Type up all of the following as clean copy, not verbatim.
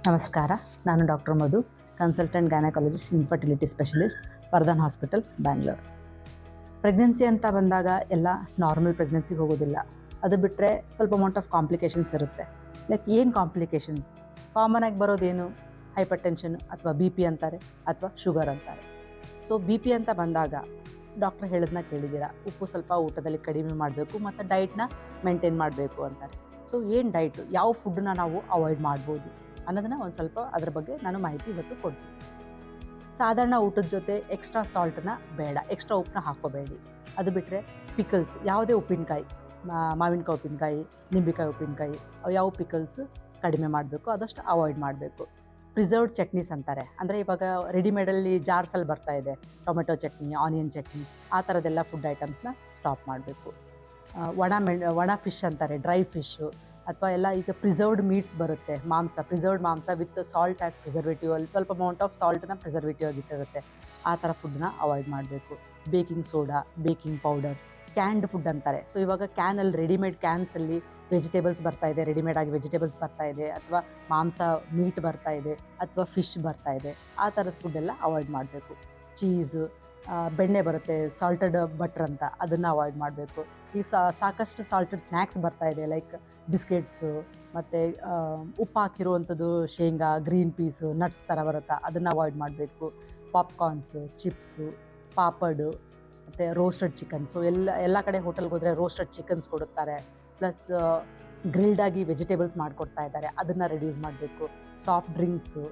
ನಮಸ್ಕಾರ, ನಾನು doctor Madhu, consultant gynaecologist, infertility specialist, Vardhan hospital, Bangalore. Pregnancy ಅಂತ ಬಂದಾಗ ಎಲ್ಲ ನಾರ್ಮಲ್ ಪ್ರೆಗ್ನೆನ್ಸಿಗೆ ಹೋಗೋದಿಲ್ಲ. ಅದು ಬಿಟ್ಟರೆ ಸ್ವಲ್ಪ ಅಮೌಂಟ್ ಆಫ್ ಕಾಂಪ್ಲಿಕೇಶನ್ಸ್ ಇರುತ್ತೆ. ಲೈಕ್ ಏನು ಕಾಂಪ್ಲಿಕೇಶನ್ಸ್? ಕಾಮನ್ ಆಗಿ ಬರೋದೇನು? ಹೈಪರ್ ಟೆನ್ಷನ್ ಅಥವಾ ಬಿ ಪಿ ಅಂತಾರೆ, ಅಥವಾ ಶುಗರ್ ಅಂತಾರೆ. ಸೊ ಬಿ ಪಿ ಅಂತ ಬಂದಾಗ ಡಾಕ್ಟರ್ ಹೇಳಿದ್ನ ಕೇಳಿದ್ದೀರಾ, ಉಪ್ಪು ಸ್ವಲ್ಪ ಊಟದಲ್ಲಿ ಕಡಿಮೆ ಮಾಡಬೇಕು ಮತ್ತು ಡೈಟ್ನ ಮೇಂಟೈನ್ ಮಾಡಬೇಕು ಅಂತಾರೆ. ಸೊ ಏನು ಡೈಟು, ಯಾವ ಫುಡ್ಡನ್ನ ನಾವು ಅವಾಯ್ಡ್ ಮಾಡ್ಬೋದು ಅನ್ನೋದನ್ನ ಒಂದು ಸ್ವಲ್ಪ ಅದ್ರ ಬಗ್ಗೆ ನಾನು ಮಾಹಿತಿ ಇವತ್ತು ಕೊಡ್ತೀನಿ. ಸಾಧಾರಣ ಊಟದ ಜೊತೆ ಎಕ್ಸ್ಟ್ರಾ ಸಾಲ್ಟನ್ನ ಬೇಡ, ಎಕ್ಸ್ಟ್ರಾ ಉಪ್ಪನ್ನ ಹಾಕೋಬೇಡಿ. ಅದು ಬಿಟ್ಟರೆ ಪಿಕಲ್ಸ್, ಯಾವುದೇ ಉಪ್ಪಿನಕಾಯಿ, ಮಾವಿನಕಾಯಿ ಉಪ್ಪಿನಕಾಯಿ, ನಿಂಬೆಕಾಯಿ ಉಪ್ಪಿನಕಾಯಿ, ಯಾವ ಪಿಕಲ್ಸ್ ಕಡಿಮೆ ಮಾಡಬೇಕು, ಆದಷ್ಟು ಅವಾಯ್ಡ್ ಮಾಡಬೇಕು. ಪ್ರಿಸರ್ವ್ಡ್ ಚಟ್ನೀಸ್ ಅಂತಾರೆ, ಅಂದರೆ ಇವಾಗ ರೆಡಿಮೇಡಲ್ಲಿ ಜಾರ್ಸಲ್ಲಿ ಬರ್ತಾ ಇದೆ, ಟೊಮೆಟೊ ಚಟ್ನಿ, ಆನಿಯನ್ ಚಟ್ನಿ, ಆ ಥರದ್ದೆಲ್ಲ ಫುಡ್ ಐಟಮ್ಸ್ನ ಸ್ಟಾಪ್ ಮಾಡಬೇಕು. ಒಣ ಫಿಶ್ ಅಂತಾರೆ, ಡ್ರೈ ಫಿಶ್ಶು, ಅಥವಾ ಎಲ್ಲ ಈಗ ಪ್ರಿಸರ್ವ್ಡ್ ಮೀಟ್ಸ್ ಬರುತ್ತೆ, ಪ್ರಿಸರ್ವ್ಡ್ ಮಾಂಸ ವಿತ್ ಸಾಲ್ಟ್ ಆ್ಯಸ್ ಪ್ರಿಸರ್ವೇಟಿವ್, ಅಲ್ಲಿ ಸ್ವಲ್ಪ ಅಮೌಂಟ್ ಆಫ್ ಸಾಲ್ಟನ್ನ ಪ್ರಿಸರ್ವೇಟಿವ್ ಆಗಿಟ್ಟಿರುತ್ತೆ, ಆ ಥರ ಫುಡ್ನ ಅವಾಯ್ಡ್ ಮಾಡಬೇಕು. Baking soda, baking powder, canned food ಅಂತಾರೆ. ಸೊ ಇವಾಗ ಕ್ಯಾನಲ್ಲಿ ರೆಡಿಮೇಡ್ ಕ್ಯಾನ್ಸಲ್ಲಿ ವೆಜಿಟೇಬಲ್ಸ್ ಬರ್ತಾ ಇದೆ, ರೆಡಿಮೇಡ್ ಆಗಿ ವೆಜಿಟೇಬಲ್ಸ್ ಬರ್ತಾ ಇದೆ, ಅಥವಾ ಮಾಂಸ ಮೀಟ್ ಬರ್ತಾ ಇದೆ, ಅಥವಾ ಫಿಶ್ ಬರ್ತಾ ಇದೆ, ಆ ಥರದ ಫುಡ್ಡೆಲ್ಲ ಅವಾಯ್ಡ್ ಮಾಡಬೇಕು. ಚೀಸು, ಬೆಣ್ಣೆ ಬರುತ್ತೆ, ಸಾಲ್ಟೆಡ್ ಬಟ್ರ್ ಅಂತ, ಅದನ್ನು ಅವಾಯ್ಡ್ ಮಾಡಬೇಕು. ಈ ಸಾಕಷ್ಟು ಸಾಲ್ಟೆಡ್ ಸ್ನ್ಯಾಕ್ಸ್ ಬರ್ತಾ ಇದೆ, ಲೈಕ್ ಬಿಸ್ಕೆಟ್ಸು, ಮತ್ತು ಉಪ್ಪು ಹಾಕಿರುವಂಥದ್ದು, ಶೇಂಗಾ, ಗ್ರೀನ್ ಪೀಸು, ನಟ್ಸ್ ಥರ ಬರುತ್ತಾ, ಅದನ್ನು ಅವಾಯ್ಡ್ ಮಾಡಬೇಕು. ಪಾಪ್ಕಾರ್ನ್ಸು, ಚಿಪ್ಸು, ಪಾಪಡು, ಮತ್ತು ರೋಸ್ಟೆಡ್ ಚಿಕನ್ಸು, ಎಲ್ಲ ಕಡೆ ಹೋಟೆಲ್ಗೆ ಹೋದರೆ ರೋಸ್ಟೆಡ್ ಚಿಕನ್ಸ್ ಕೊಡುತ್ತಾರೆ, ಪ್ಲಸ್ ಗ್ರಿಲ್ಡಾಗಿ ವೆಜಿಟೇಬಲ್ಸ್ ಮಾಡಿಕೊಡ್ತಾ ಇದ್ದಾರೆ, ಅದನ್ನು ರೆಡ್ಯೂಸ್ ಮಾಡಬೇಕು. ಸಾಫ್ಟ್ ಡ್ರಿಂಕ್ಸು,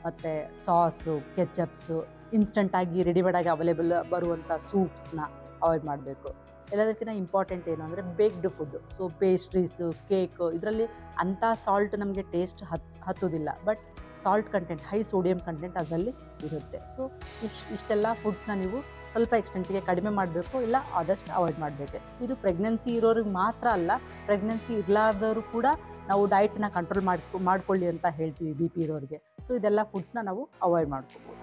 ಮತ್ತು ಸಾಸು, ಕೆಚಪ್ಸು, ಇನ್ಸ್ಟಂಟಾಗಿ ರೆಡಿಮೇಡಾಗಿ ಅವೈಲೇಬಲ್ ಬರುವಂಥ ಸೂಪ್ಸ್ನ ಅವಾಯ್ಡ್ ಮಾಡಬೇಕು. ಎಲ್ಲದಕ್ಕಿಂತ ಇಂಪಾರ್ಟೆಂಟ್ ಏನು ಅಂದರೆ baked food. So pastries, cakes, ಇದರಲ್ಲಿ ಅಂಥ ಸಾಲ್ಟ್ ನಮಗೆ ಟೇಸ್ಟ್ ಹತ್ತೋದಿಲ್ಲ, but salt content, high sodium content ಅದರಲ್ಲಿ ಇರುತ್ತೆ. ಸೊ ಇಷ್ಟೆಲ್ಲ ಫುಡ್ಸ್ನ ನೀವು ಸ್ವಲ್ಪ ಎಕ್ಸ್ಟೆಂಟಿಗೆ ಕಡಿಮೆ ಮಾಡಬೇಕು, ಇಲ್ಲ ಆದಷ್ಟು ಅವಾಯ್ಡ್ ಮಾಡಬೇಕು. ಇದು ಪ್ರೆಗ್ನೆನ್ಸಿ ಇರೋರಿಗೆ ಮಾತ್ರ ಅಲ್ಲ, ಪ್ರೆಗ್ನೆನ್ಸಿ ಇರಲಾರ್ದವರು ಕೂಡ ನಾವು ಡಯಟ್ನ ಕಂಟ್ರೋಲ್ ಮಾಡ್ಕೊಳ್ಳಿ ಅಂತ ಹೇಳ್ತೀವಿ, ಬಿ ಪಿ ಇರೋರಿಗೆ. ಸೊ ಇದೆಲ್ಲ ಫುಡ್ಸ್ನ ನಾವು ಅವಾಯ್ಡ್ ಮಾಡ್ಕೋಬೋದು.